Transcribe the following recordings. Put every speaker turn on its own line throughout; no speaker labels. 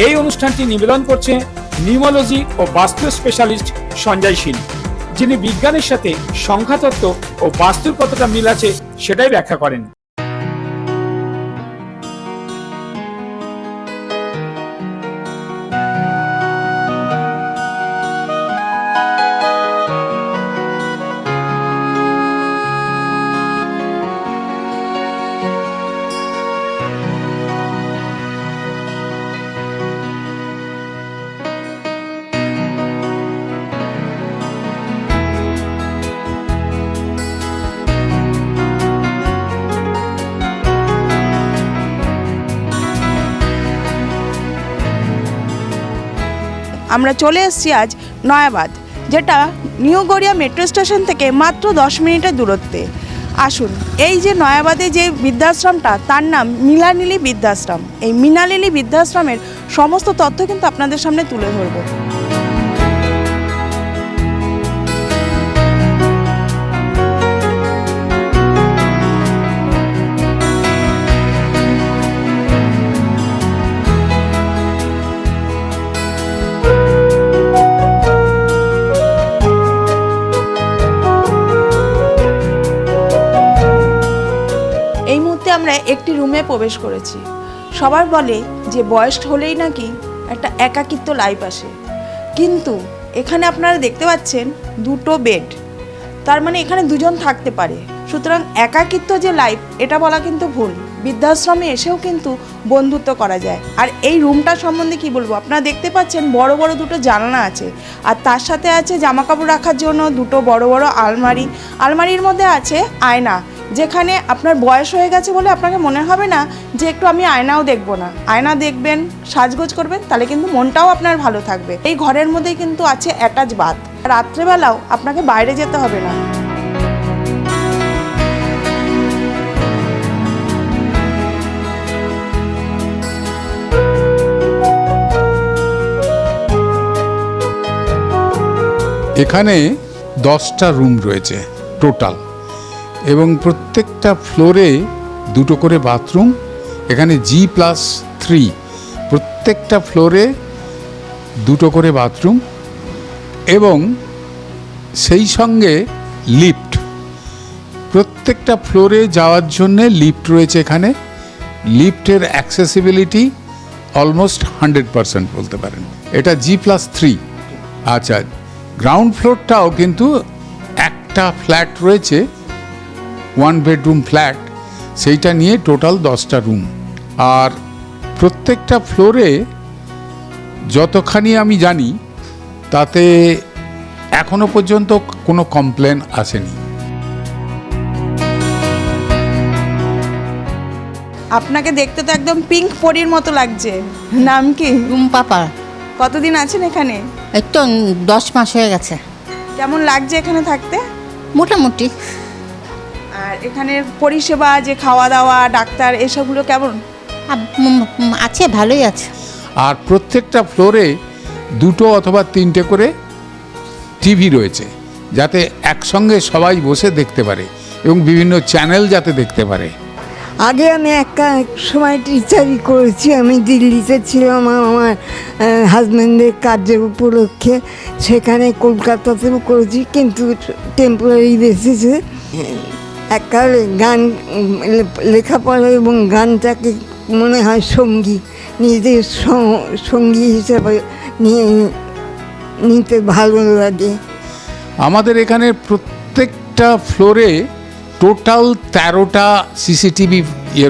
এই অনুষ্ঠানটি নিবেদন করছে নিউমোলজি ও বাস্তু স্পেশালিস্ট সঞ্জয় শীল, যিনি বিজ্ঞানের সাথে সংখ্যাতত্ত্ব ও বাস্তুর কতটা মিল আছে সেটাই ব্যাখ্যা করেন।
আমরা চলে এসেছি আজ নয়াবাদ, যেটা নিউ গড়িয়া মেট্রো স্টেশন থেকে মাত্র 10 মিনিটের দূরত্বে। আসুন, এই যে নয়াবাদে যে বৃদ্ধাশ্রমটা, তার নাম মৃণালিনী বৃদ্ধাশ্রম। এই মৃণালিনী বৃদ্ধাশ্রমের সমস্ত তথ্য কিন্তু আপনাদের সামনে তুলে ধরব। আমরা একটি রুমে প্রবেশ করেছি। সবার বলে যে বয়স হলেই নাকি একটা একাকিত্ব লাইফ আসে, কিন্তু এখানে আপনারা দেখতে পাচ্ছেন দুটো বেড, তার মানে এখানে দুজন থাকতে পারে। সুতরাং একাকিত্ব যে লাইফ, এটা বলা কিন্তু ভুল। বৃদ্ধাশ্রমে এসেও কিন্তু বন্ধুত্ব করা যায়। আর এই রুমটা সম্বন্ধে কি বলবো, আপনারা দেখতে পাচ্ছেন বড় বড় দুটো জানলা আছে, আর তার সাথে আছে জামাকাপড় রাখার জন্য দুটো বড় বড় আলমারি। আলমারির মধ্যে আছে আয়না, যেখানে আপনার বয়স হয়ে গেছে বলে আপনাকে মনে হবে না যে একটু আমি আয়নাও দেখবো না। আয়না দেখবেন, সাজগোজ করবেন, তাহলে কিন্তু মনটাও আপনার ভালো থাকবে। এই ঘরের মধ্যেই কিন্তু আছে অ্যাটাচ বাথ। রাত্রেবেলাও আপনাকে বাইরে যেতে হবে না।
এখানে 10টা রুম রয়েছে টোটাল, এবং প্রত্যেকটা ফ্লোরে দুটো করে বাথরুম। এখানে G+3, প্রত্যেকটা ফ্লোরে দুটো করে বাথরুম, এবং সেই সঙ্গে লিফট। প্রত্যেকটা ফ্লোরে যাওয়ার জন্যে লিফট রয়েছে এখানে। লিফটের অ্যাক্সেসিবিলিটি অলমোস্ট 100% বলতে পারেন। এটা G+3। আচ্ছা, গ্রাউন্ড ফ্লোরটাও কিন্তু একটা ফ্ল্যাট রয়েছে, 1 বেডরুম ফ্ল্যাট, সেইটা নিয়ে টোটাল 10টা রুম। আর প্রত্যেকটা ফ্লোরে যতখানি আমি জানি তাতে এখনো পর্যন্ত কোনো কমপ্লেন আসেনি।
আপনাকে দেখতে তো একদম পিঙ্ক পরীর মতো লাগছে। নাম কি?
পাপা।
কতদিন আছেন এখানে?
এই তো 10 মাস হয়ে গেছে।
কেমন লাগছে এখানে থাকতে?
মোটামুটি।
আর এখানের পরিষেবা, যে খাওয়া দাওয়া, ডাক্তার, এসবগুলো কেমন
আছে? ভালোই আছে।
আর প্রত্যেকটা ফ্লোরে দুটো অথবা 3টে করে টিভি রয়েছে, যাতে একসঙ্গে সবাই বসে দেখতে পারে এবং বিভিন্ন চ্যানেল যাতে দেখতে পারে।
আগে আমি এক সময় টিচারই করেছি। আমি দিল্লিতে ছিলাম আমার হাজব্যান্ডের কাজের উপলক্ষে। সেখানে কলকাতাতেও করেছি, কিন্তু টেম্পোরারি বেসিসে। এককালে গান, লেখাপড়া এবং গানটাকে মনে হয় সঙ্গী, নিজের সঙ্গী হিসেবে নিতে ভালো লাগে।
আমাদের এখানে প্রত্যেকটা ফ্লোরে টোটাল 13টা সিসিটিভি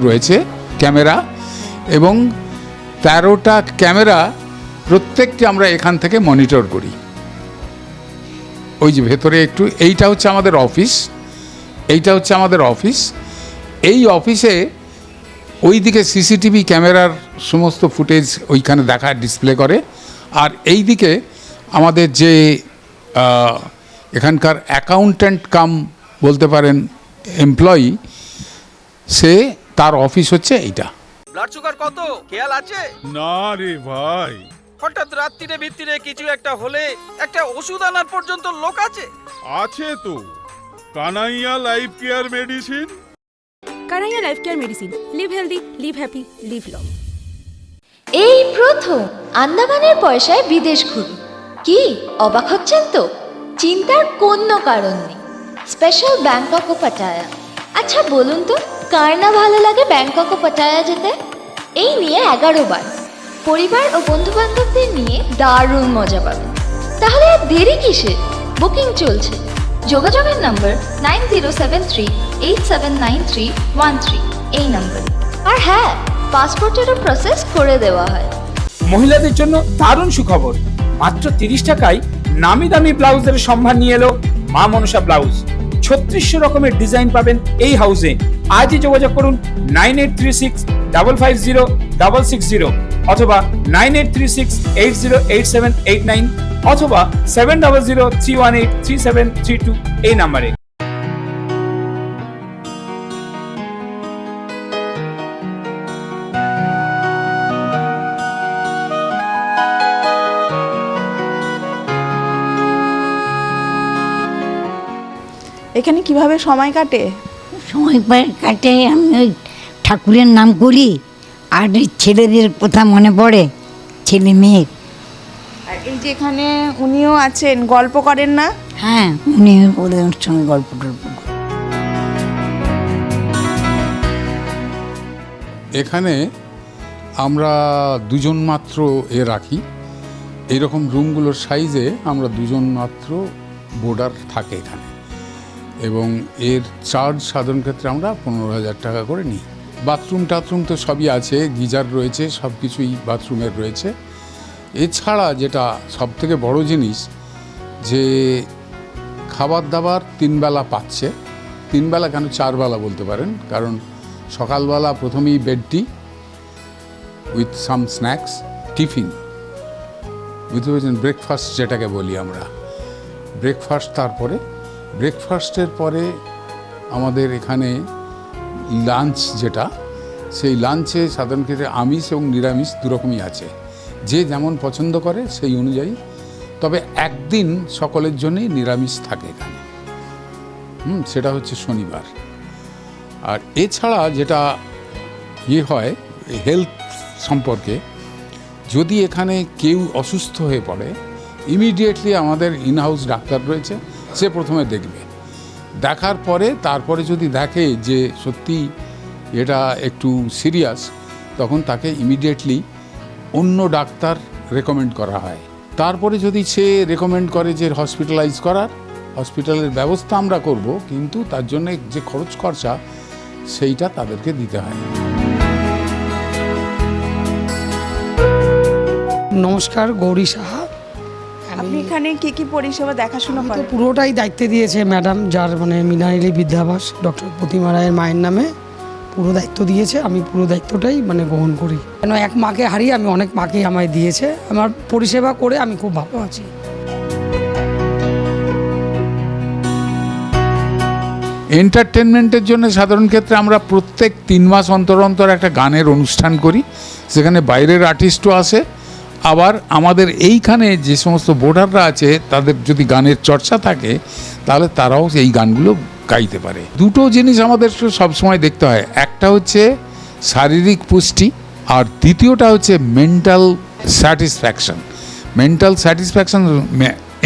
রয়েছে, ক্যামেরা, এবং 13টা ক্যামেরা প্রত্যেকটি আমরা এখান থেকে মনিটর করি। ওই যে ভেতরে একটু, এইটা হচ্ছে আমাদের অফিস, এইটা হচ্ছে আমাদের অফিস। এই অফিসে ওই দিকে সিসিটিভি ক্যামেরার সমস্ত ফুটেজ ওইখানে দেখা, ডিসপ্লে করে। আর এই দিকে আমাদের যে এখানকার অ্যাকাউন্ট্যান্ট কাম বলতে পারেন এমপ্লয়ি, সে তার অফিস হচ্ছে এইটা।
ব্লাড সুগার কত খেয়াল আছে?
না রে ভাই,
হঠাৎ রাত্রিরে ভিত্তিরে কিছু একটা হলে একটা ওষুধ আনার পর্যন্ত লোক আছে?
আছে তো, Kanaiya life care medicine.
Kanaiya life care medicine, live healthy, live happy, live long. এই প্রথম আন্দামানের পয়সায় বিদেশ ঘুরুন। কি অবাক হচ্ছেন তো? চিন্তার কোনো কারণ নেই। স্পেশাল ব্যাংকক ও পাটায়া। আচ্ছা বলুন তো, কার না ভালো লাগে ব্যাংকক ও পাটায়া যেতে? এই নিয়ে 11 বার পরিবার ও বন্ধু বান্ধবদের নিয়ে দারুণ মজা পাবেন। তাহলে আর দেরি কিসে? বুকিং চলছে। যোগাযোগের নম্বর 9073879313 এই নম্বরে। আর হ্যাঁ, পাসপোর্টেরও প্রসেস করে দেওয়া হয়।
মহিলাদের জন্য দারুণ সুখবর, মাত্র 30 টাকায় নামি দামি ব্লাউজের সম্ভার নিয়ে এলো মা মনসা ব্লাউজ। 3600 রকমের ডিজাইন পাবেন এই হাউসে। আজই যোগাযোগ করুন 9836550660 অথবা 9836808789 অথবা 7003183732 এই নাম্বারে।
এখানে কিভাবে সময় কাটে?
সময় কাটে আমি ওই ঠাকুরের নাম করি, আর ওই ছেলেদের কথা মনে পড়ে, ছেলে মেয়ের।
আর এই যে এখানে উনিও আছেন, গল্প করেন না?
হ্যাঁ, উনি ওদের সঙ্গে গল্প টল্প করি।
এখানে আমরা দুজন মাত্র রাখি। এইরকম রুমগুলোর সাইজে আমরা দুজন মাত্র বোর্ডার থাকে এখানে, এবং এর চার্জ সাধারণ ক্ষেত্রে আমরা 15,000 টাকা করে নিই। বাথরুম টাথরুম তো সবই আছে, গিজার রয়েছে, সব কিছুই বাথরুমের রয়েছে। এছাড়া যেটা সবথেকে বড় জিনিস, যে খাবার দাবার 3 বেলা পাচ্ছে। 3 বেলা কেন, 4 বেলা বলতে পারেন, কারণ সকালবেলা প্রথমেই bed T with some snacks, tiffin, বুঝতে পেরেছেন, ব্রেকফাস্ট যেটাকে বলি আমরা, ব্রেকফাস্ট। তারপরে ব্রেকফাস্টের পরে আমাদের এখানে লাঞ্চ, যেটা সেই লাঞ্চে সাধারণ ক্ষেত্রে আমিষ এবং নিরামিষ দুরকমই আছে, যে যেমন পছন্দ করে সেই অনুযায়ী। তবে একদিন সকলের জন্যই নিরামিষ থাকে এখানে, সেটা হচ্ছে শনিবার। আর এছাড়া যেটা হয় হেলথ সম্পর্কে, যদি এখানে কেউ অসুস্থ হয়ে পড়ে, ইমিডিয়েটলি আমাদের ইনহাউস ডাক্তার রয়েছে, সে প্রথমে দেখবে। দেখার পরে তারপরে যদি দেখে যে সত্যি এটা একটু সিরিয়াস, তখন তাকে ইমিডিয়েটলি অন্য ডাক্তার রেকমেন্ড করা হয়। তারপরে যদি সে রেকমেন্ড করে যে হসপিটালাইজ করার, হসপিটালের ব্যবস্থা আমরা করব, কিন্তু তার জন্য যে খরচা সেইটা তাদেরকে দিতে হয়।
নমস্কার, গৌরী সাহা।
আপনি এখানে কি কি পরিষেবা দেখাশোনা
তো
করেন?
পুরোটাই দায়িত্বে দিয়েছে ম্যাডাম, যার মানে মৃণালিনী বিদ্যাবাস, ডক্টর প্রতিমা রায়ের মায়ের নামে পুরো দায়িত্ব দিয়েছে। আমি পুরো দায়িত্বটাই মানে গ্রহণ করি, কেন এক মাকে হারিয়ে আমি অনেক মাকেই আমায় দিয়েছে। আমার পরিষেবা করে আমি খুব ভালো আছি।
এন্টারটেনমেন্টের জন্য সাধারণ ক্ষেত্রে আমরা প্রত্যেক 3 মাস অন্তর অন্তর একটা গানের অনুষ্ঠান করি, সেখানে বাইরের আর্টিস্টও আসে। আবার আমাদের এইখানে যে সমস্ত বোর্ডাররা আছে, তাদের যদি গানের চর্চা থাকে, তাহলে তারাও এই গানগুলো গাইতে পারে। দুটো জিনিস আমাদের সবসময় দেখতে হয়, একটা হচ্ছে শারীরিক পুষ্টি, আর দ্বিতীয়টা হচ্ছে মেন্টাল স্যাটিসফ্যাকশন।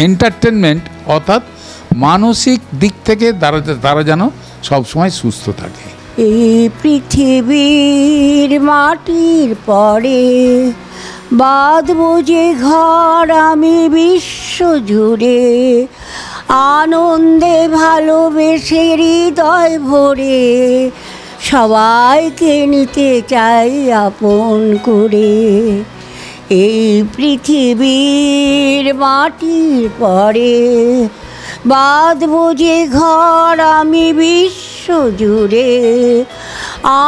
এন্টারটেনমেন্ট অর্থাৎ মানসিক দিক থেকে তারা যেন সবসময় সুস্থ থাকে।
এই পৃথিবীর মাটির পরে বাঁধবো যে ঘর আমি বিশ্ব জুড়ে, আনন্দে ভালোবেসে হৃদয় ভরে, সবাইকে নিতে চাই আপন করে। এই পৃথিবীর মাটির পরে বাঁধবো যে ঘর আমি বিশ্ব জুড়ে,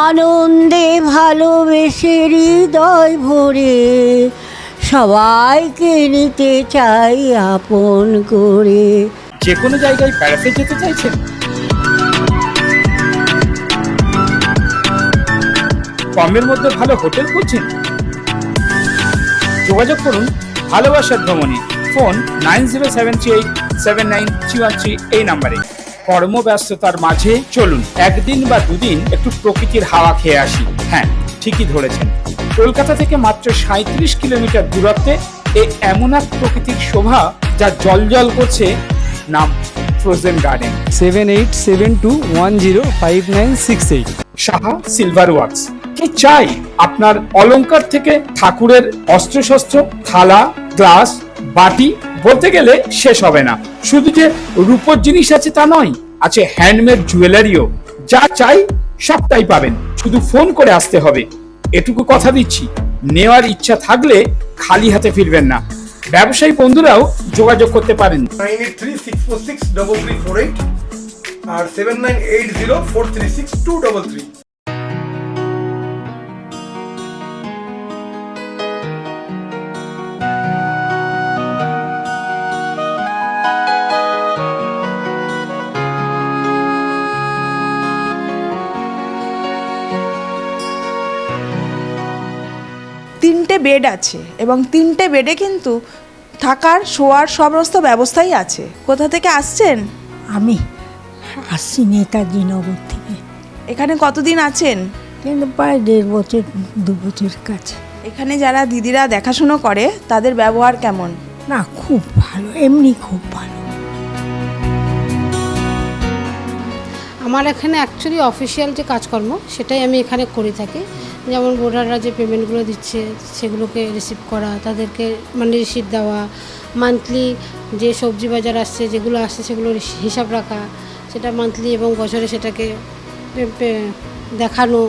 আনন্দে ভালোবেসে হৃদয় ভরে, সবাইকে নিতে চাই আপন করে।
যে কোনো জায়গায় বেড়াতে যেতে চাইছেন? কমের মধ্যে ভালো হোটেল খুঁজছেন? যোগাযোগ করুন ভালোবাসার ভ্রমণে। ফোন 9073879313 এই নাম্বারে। কর্মব্যস্ততার মাঝে চলুন একদিন বা দুদিন একটু প্রকৃতির হাওয়া খেয়ে আসি। হ্যাঁ, ঠিকই ধরেছেন, কলকাতা থেকে মাত্র 37 কিলোমিটার দূরত্বে এমন এক প্রকৃতির শোভা যা জলজল করছে, নাম frozen garden.
7872105968।
Saha silver works. কি চাই আপনার অলংকার থেকে ঠাকুরের অস্ত্রশস্ত্র, থালা, গ্লাস, বাটি, বলতে গেলে শেষ হবে না। শুধু যে রূপোর জিনিস আছে তা নয়, আছে হ্যান্ডমেড জুয়েলারিও। যা চাই সবটাই পাবেন, শুধু ফোন করে আসতে হবে। এটুকু কথা দিচ্ছি, নেওয়ার ইচ্ছা থাকলে খালি হাতে ফিরবেন না। ব্যবসায়ী বন্ধুরাও যোগাযোগ করতে পারেন।
9836463348 আর 7980436233।
তিনটে বেড আছে এবং তিনটে বেডে কিন্তু থাকার শোয়ার সমস্ত ব্যবস্থাই আছে। কোথা থেকে আসছেন?
আমি আসছি নেতাজি নগর থেকে।
এখানে কতদিন আছেন?
কিন্তু প্রায় 1.5 বছর 2 বছর কাছে।
এখানে যারা দিদিরা দেখাশুনো করে তাদের ব্যবহার কেমন?
না, খুব ভালো, এমনি খুব ভালো।
আমার এখানে অ্যাকচুয়ালি অফিসিয়াল যে কাজকর্ম সেটাই আমি এখানে করে থাকি। যেমন ভোটাররা যে পেমেন্টগুলো দিচ্ছে সেগুলোকে রিসিভ করা, তাদেরকে মানে রিসিভ দেওয়া, মান্থলি যে সবজি বাজার আসছে যেগুলো আসছে সেগুলো হিসাব রাখা, সেটা মান্থলি এবং বছরে সেটাকে দেখানো,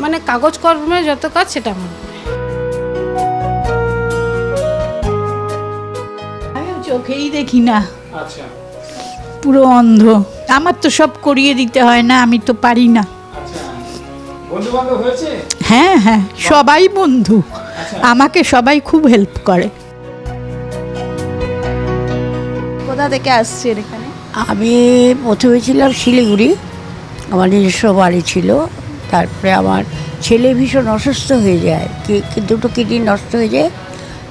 মানে কাগজকর্মের যত কাজ সেটা আমার।
আমি চোখেই দেখি না,
আচ্ছা,
পুরো অন্ধ। আমার তো সব করিয়ে দিতে হয় না, আমি তো পারি না।
আচ্ছা, বন্ধু বান্ধব হয়েছে?
হ্যাঁ হ্যাঁ, সবাই বন্ধু, আমাকে সবাই খুব হেল্প করে।
কোথা থেকে আসছেন এখানে?
আমি প্রথমে ছিলাম শিলিগুড়ি, আমার নিজস্ব বাড়ি ছিল। তারপরে আমার ছেলে ভীষণ অসুস্থ হয়ে যায়, দুটো কিডনি নষ্ট হয়ে যায়।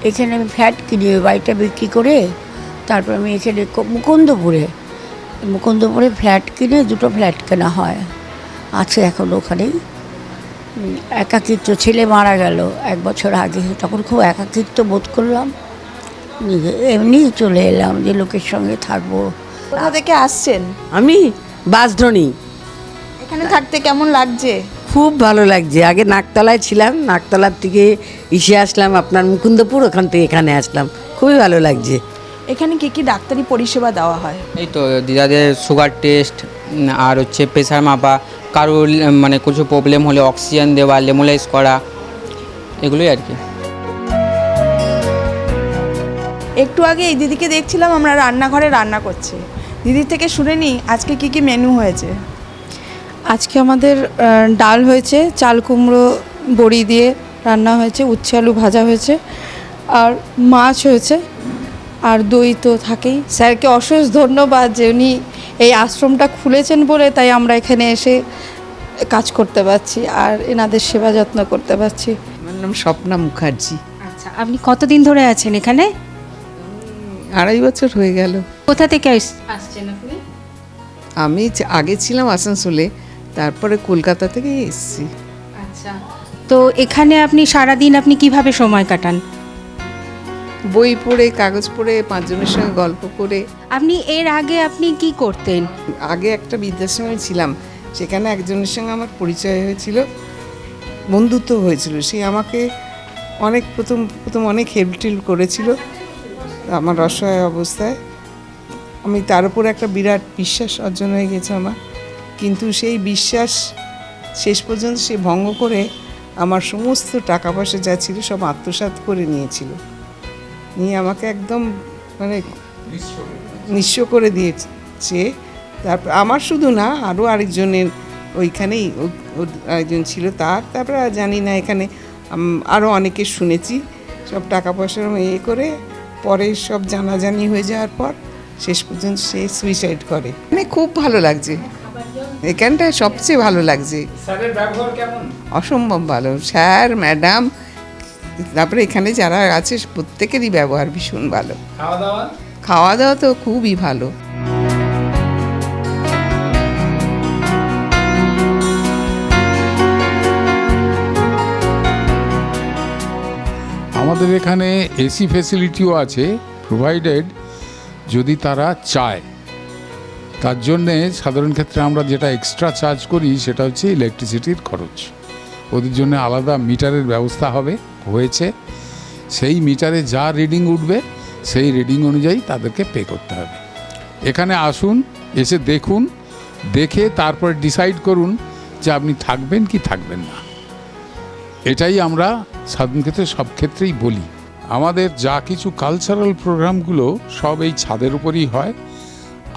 এখানে আমি ফ্ল্যাট কিনি, ওই বাড়িটা বিক্রি করে তারপর আমি এখানে মুকুন্দপুরে ফ্ল্যাট কিনে 2টো ফ্ল্যাট কেনা হয়, আছে এখন ওখানেই। একাকিত্ব, ছেলে মারা গেল 1 বছর আগে, তখন খুব একাকিত্ব বোধ করলাম, এমনি চলে এলাম যে লোকের সঙ্গে থাকবো।
কোথা থেকে আসছেন?
আমি বাসধনী।
এখানে থাকতে কেমন লাগছে?
খুব ভালো লাগছে। আগে নাকতলায় ছিলাম, নাকতলার থেকে এসে আসলাম আপনার মুকুন্দপুর, ওখান থেকে এখানে আসলাম, খুবই ভালো লাগছে।
এখানে কি কি ডাক্তারি পরিষেবা দেওয়া হয়?
এই তো দিদাদের সুগার টেস্ট, আর হচ্ছে প্রেশার মাপা, কারোর মানে কিছু প্রবলেম হলে অক্সিজেন দেওয়া, লেমোলাইজ করা, এগুলোই আর কি।
একটু আগে এই দিদিকে দেখছিলাম আমরা রান্নাঘরে রান্না করছে। দিদির থেকে শুনে নিই আজকে কি কি মেনু হয়েছে।
আজকে আমাদের ডাল হয়েছে, চাল কুমড়ো বড়ি দিয়ে রান্না হয়েছে, উচ্ছে আলু ভাজা হয়েছে, আর মাছ হয়েছে, আর দই তো থাকেই। স্যারকে অশেষ ধন্যবাদ যে উনি এই আশ্রমটা খুলেছেন বলে তাই আমরা এখানে এসে কাজ করতে পারছি আর এনাদের সেবা যত্ন করতে পারছি।
আমার নাম স্বপ্না মুখার্জি।
আচ্ছা, আপনি কতদিন ধরে আছেন এখানে?
2.5 বছর হয়ে গেল।
কোথা থেকে আসছেন আপনি?
আমি আগে ছিলাম আসানসোলে, তারপরে কলকাতা থেকে এসেছি।
আচ্ছা, তো এখানে আপনি সারাদিন আপনি কিভাবে সময় কাটান?
বই পড়ে, কাগজ পড়ে, 5 জনের সঙ্গে গল্প করে।
আপনি এর আগে আপনি কি করতেন?
আগে একটা বৃদ্ধাশ্রমে ছিলাম, সেখানে একজনের সঙ্গে আমার পরিচয় হয়েছিল, বন্ধুত্ব হয়েছিল। সে আমাকে অনেক প্রথম অনেক হেল্প করেছিল আমার অসহায় অবস্থায়। আমি তার উপর একটা বিরাট বিশ্বাস অর্জন হয়ে গেছে আমার, কিন্তু সেই বিশ্বাস শেষ পর্যন্ত সে ভঙ্গ করে আমার সমস্ত টাকা পয়সা যা ছিল সব আত্মসাৎ করে নিয়ে আমাকে একদম মানে নিঃস্ব করে দিয়েছে। তারপর আমার শুধু না, আরও আরেকজনের ওইখানেই আরেকজন ছিল তারপরে জানি না, এখানে আরও অনেকে শুনেছি সব টাকা পয়সার করে পরে সব জানাজানি হয়ে যাওয়ার পর শেষ পর্যন্ত সে সুইসাইড করে। মানে খুব ভালো লাগছে, এখানটা সবচেয়ে ভালো লাগছে।
স্যারের ব্যবহার কেমন?
অসম্ভব ভালো, স্যার ম্যাডাম, তারপরে এখানে যারা আছে প্রত্যেকেরই ব্যবহার ভীষণ ভালো। খাওয়া দাওয়া তো খুবই ভালো।
আমাদের এখানে এসি ফেসিলিটিও আছে, প্রোভাইডেড যদি তারা চায়। তার জন্যে সাধারণ ক্ষেত্রে আমরা যেটা এক্সট্রা চার্জ করি সেটা হচ্ছে ইলেকট্রিসিটির খরচ। ওদের জন্য আলাদা মিটারের ব্যবস্থা হয়েছে। সেই মিটারে যা রিডিং উঠবে সেই রিডিং অনুযায়ী তাদেরকে পে করতে হবে। এখানে আসুন, এসে দেখুন, দেখে তারপরে ডিসাইড করুন যে আপনি থাকবেন কি থাকবেন না। এটাই আমরা সাধারণ ক্ষেত্রে সব ক্ষেত্রেই বলি। আমাদের যা কিছু কালচারাল প্রোগ্রামগুলো সব এই ছাদের উপরই হয়।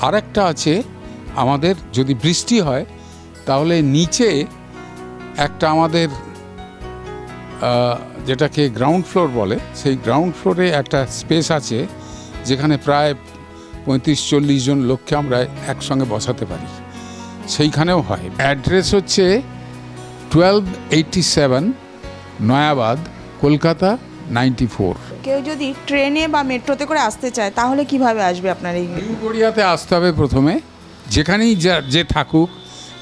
আর একটা আছে, আমাদের যদি বৃষ্টি হয় তাহলে নিচে একটা আমাদের যেটাকে গ্রাউন্ড ফ্লোর বলে, সেই গ্রাউন্ড ফ্লোরে একটা স্পেস আছে যেখানে প্রায় 35-40 জন লোককে আমরা একসঙ্গে বসাতে পারি, সেইখানেও হয়। অ্যাড্রেস হচ্ছে 1287 নয়াবাদ, কলকাতা 94।
কেউ যদি ট্রেনে বা মেট্রোতে করে আসতে চায় তাহলে কিভাবে আসবে আপনার এই?
নিউ গড়িয়াতে আসতে হবে প্রথমে, যেখানেই যে থাকুক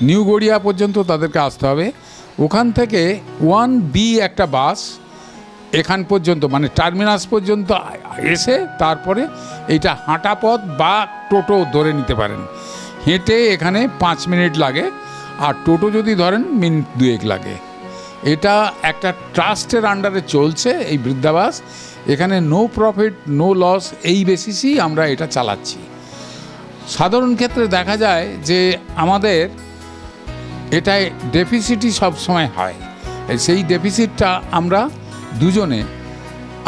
নিউ গড়িয়া পর্যন্ত তাদেরকে আসতে হবে। ওখান থেকে 1B একটা বাস এখান পর্যন্ত মানে টার্মিনাস পর্যন্ত এসে তারপরে এইটা হাঁটা পথ বা টোটো ধরে নিতে পারেন। হেঁটে এখানে 5 মিনিট লাগে, আর টোটো যদি ধরেন মিনিট 2 লাগে। এটা একটা ট্রাস্টের আন্ডারে চলছে এই বৃদ্ধাবাস। এখানে নো প্রফিট নো লস এই বেসিসই আমরা এটা চালাচ্ছি। সাধারণ ক্ষেত্রে দেখা যায় যে আমাদের এটায় ডেফিসিটই সবসময় হয়। সেই ডেফিসিটটা আমরা দুজনে,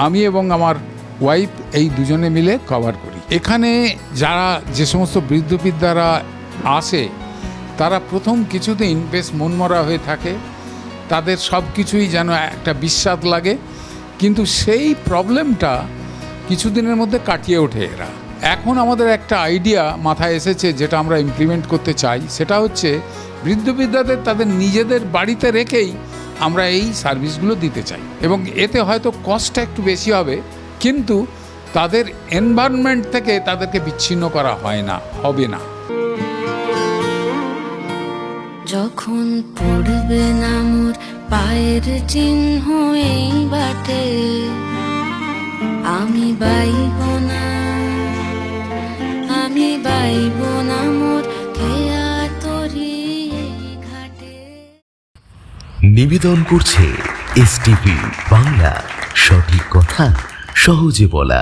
আমি এবং আমার ওয়াইফ, এই দুজনে মিলে কভার করি। এখানে যারা যে সমস্ত বৃদ্ধরা আসে তারা প্রথম কিছুদিন বেশ মনমরা হয়ে থাকে, তাদের সব কিছুই যেন একটা বিস্বাদ লাগে, কিন্তু সেই প্রবলেমটা কিছুদিনের মধ্যে কাটিয়ে ওঠে এরা। এখন আমাদের একটা আইডিয়া মাথায় এসেছে যেটা আমরা ইমপ্লিমেন্ট করতে চাই, সেটা হচ্ছে বৃদ্ধদের তাদের নিজেদের বাড়িতে রেখেই আমরা এই সার্ভিসগুলো দিতে চাই। এবং এতে হয়তো কস্টটা একটু বেশি হবে, কিন্তু তাদের এনভায়রনমেন্ট থেকে তাদেরকে বিচ্ছিন্ন করা হবে না।
যখন পড়বে না মোর পায়ের চিহ্ন এই বাটে, আমি বাইব না মোর খেয়া তরি ঘাটে।
নিবেদন করছে এসটিভি বাংলা, সঠিক কথা সহজে বলা।